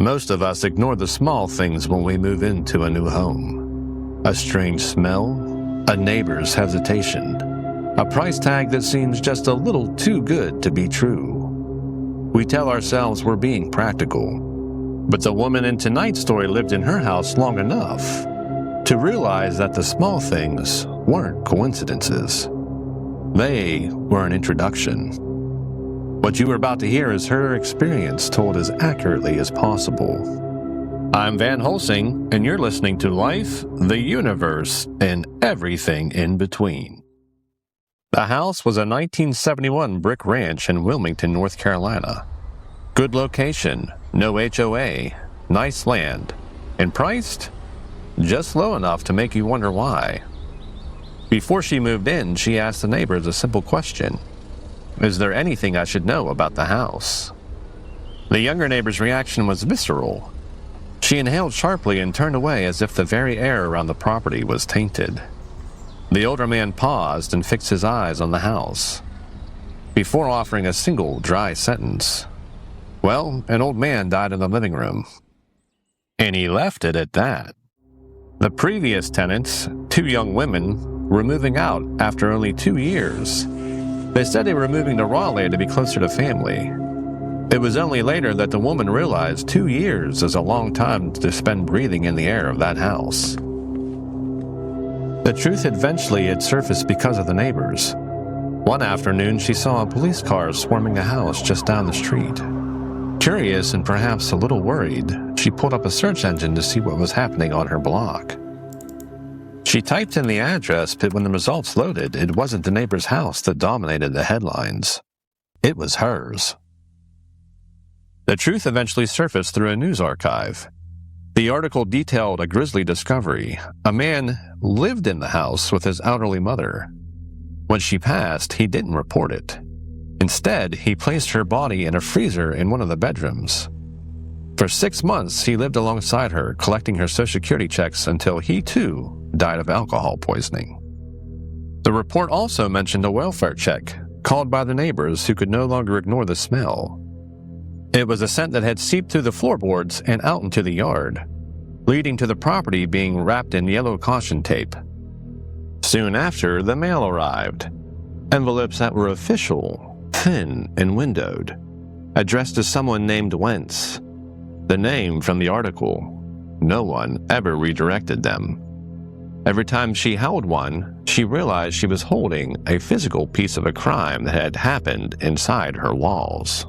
Most of us ignore the small things when we move into a new home. A strange smell, a neighbor's hesitation, a price tag that seems just a little too good to be true. We tell ourselves we're being practical, but the woman in tonight's story lived in her house long enough to realize that the small things weren't coincidences. They were an introduction. What you are about to hear is her experience told as accurately as possible. I'm VanHolsing, and you're listening to Life, the Universe, and Everything in Between. The house was a 1971 brick ranch in Wilmington, North Carolina. Good location, no HOA, nice land, and priced just low enough to make you wonder why. Before she moved in, she asked the neighbors a simple question. Is there anything I should know about the house? The younger neighbor's reaction was visceral. She inhaled sharply and turned away as if the very air around the property was tainted. The older man paused and fixed his eyes on the house, before offering a single dry sentence. Well, an old man died in the living room. And he left it at that. The previous tenants, 2 young women, were moving out after only 2 years. They said they were moving to Raleigh to be closer to family. It was only later that the woman realized 2 years is a long time to spend breathing in the air of that house. The truth eventually had surfaced because of the neighbors. One afternoon, she saw a police car swarming a house just down the street. Curious and perhaps a little worried, she pulled up a search engine to see what was happening on her block. She typed in the address, but when the results loaded, it wasn't the neighbor's house that dominated the headlines. It was hers. The truth eventually surfaced through a news archive. The article detailed a grisly discovery. A man lived in the house with his elderly mother. When she passed, he didn't report it. Instead, he placed her body in a freezer in one of the bedrooms. For 6 months, he lived alongside her, collecting her Social Security checks until he, too, died of alcohol poisoning. The report also mentioned a welfare check, called by the neighbors who could no longer ignore the smell. It was a scent that had seeped through the floorboards and out into the yard, leading to the property being wrapped in yellow caution tape. Soon after, the mail arrived. Envelopes that were official, thin and windowed, addressed to someone named Wentz. The name from the article. No one ever redirected them. Every time she held one, she realized she was holding a physical piece of a crime that had happened inside her walls.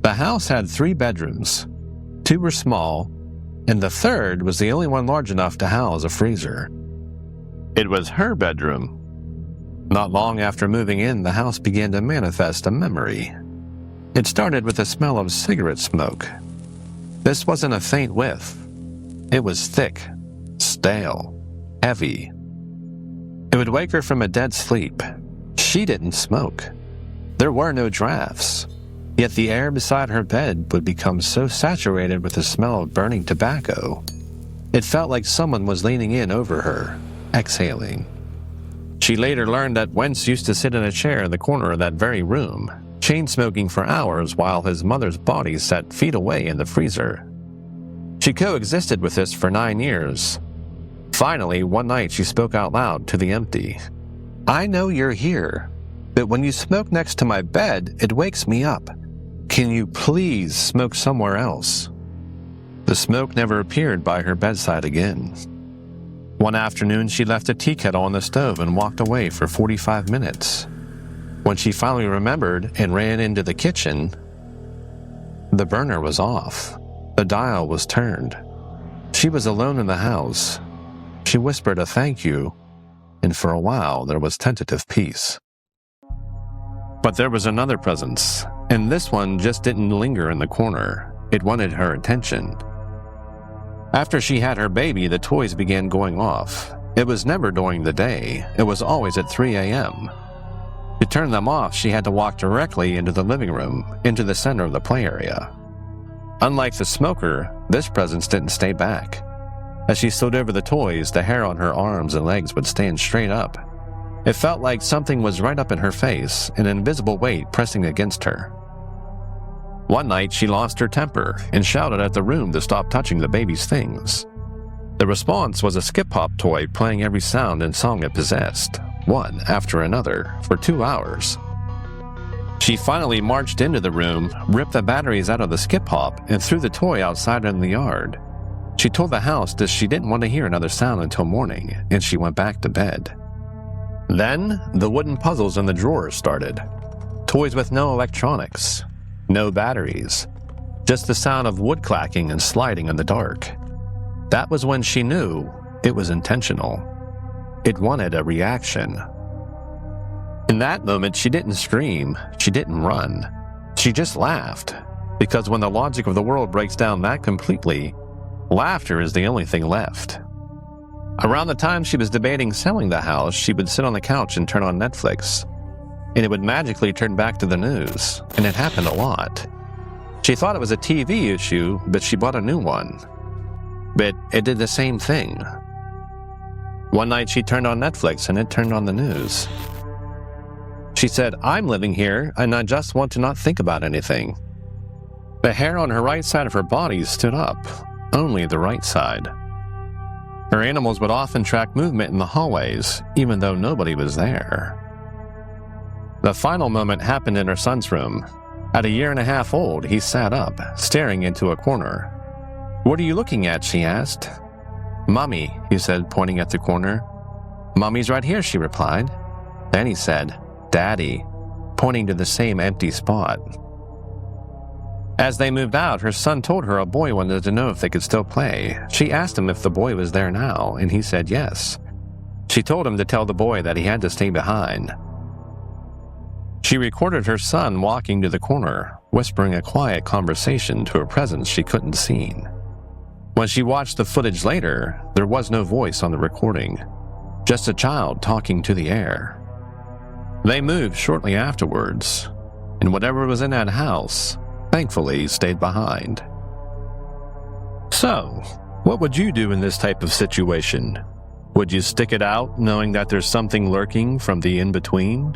The house had 3 bedrooms. 2 were small, and the third was the only one large enough to house a freezer. It was her bedroom. Not long after moving in, the house began to manifest a memory. It started with the smell of cigarette smoke. This wasn't a faint whiff. It was thick, stale, heavy. It would wake her from a dead sleep. She didn't smoke. There were no drafts. Yet the air beside her bed would become so saturated with the smell of burning tobacco, it felt like someone was leaning in over her, exhaling. She later learned that Wentz used to sit in a chair in the corner of that very room, chain-smoking for hours while his mother's body sat feet away in the freezer. She coexisted with this for 9 years. Finally, one night she spoke out loud to the empty. "I know you're here, but when you smoke next to my bed, it wakes me up. Can you please smoke somewhere else?" The smoke never appeared by her bedside again. One afternoon, she left a tea kettle on the stove and walked away for 45 minutes. When she finally remembered and ran into the kitchen, the burner was off. The dial was turned. She was alone in the house. She whispered a thank you, and for a while there was tentative peace. But there was another presence, and this one just didn't linger in the corner. It wanted her attention. After she had her baby, the toys began going off. It was never during the day. It was always at 3 a.m. To turn them off, she had to walk directly into the living room, into the center of the play area. Unlike the smoker, this presence didn't stay back. As she stood over the toys, the hair on her arms and legs would stand straight up. It felt like something was right up in her face, an invisible weight pressing against her. One night, she lost her temper and shouted at the room to stop touching the baby's things. The response was a skip-hop toy playing every sound and song it possessed, one after another, for 2 hours. She finally marched into the room, ripped the batteries out of the skip-hop, and threw the toy outside in the yard. She told the house that she didn't want to hear another sound until morning, and she went back to bed. Then, the wooden puzzles in the drawers started. Toys with no electronics, no batteries, just the sound of wood clacking and sliding in the dark. That was when she knew it was intentional. It wanted a reaction. In that moment, she didn't scream, she didn't run. She just laughed, because when the logic of the world breaks down that completely, laughter is the only thing left. Around the time she was debating selling the house, she would sit on the couch and turn on Netflix, and it would magically turn back to the news, and it happened a lot. She thought it was a TV issue, but she bought a new one. But it did the same thing. One night she turned on Netflix and it turned on the news. She said, "I'm living here and I just want to not think about anything." The hair on her right side of her body stood up, only the right side. Her animals would often track movement in the hallways, even though nobody was there. The final moment happened in her son's room. At 1.5 years old, he sat up, staring into a corner. "What are you looking at?" she asked. "Mommy," he said, pointing at the corner. "Mommy's right here," she replied. Then he said, "Daddy," pointing to the same empty spot. As they moved out, her son told her a boy wanted to know if they could still play. She asked him if the boy was there now, and he said yes. She told him to tell the boy that he had to stay behind. She recorded her son walking to the corner, whispering a quiet conversation to a presence she couldn't see. When she watched the footage later, there was no voice on the recording, just a child talking to the air. They moved shortly afterwards, and whatever was in that house, thankfully, stayed behind. So, what would you do in this type of situation? Would you stick it out knowing that there's something lurking from the in-between?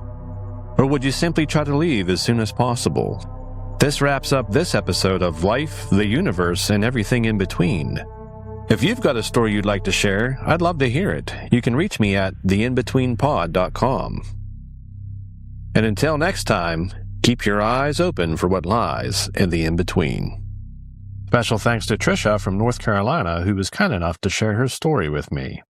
Or would you simply try to leave as soon as possible? This wraps up this episode of Life, the Universe, and Everything in Between. If you've got a story you'd like to share, I'd love to hear it. You can reach me at theinbetweenpod.com. And until next time, keep your eyes open for what lies in the in-between. Special thanks to Trisha from North Carolina, who was kind enough to share her story with me.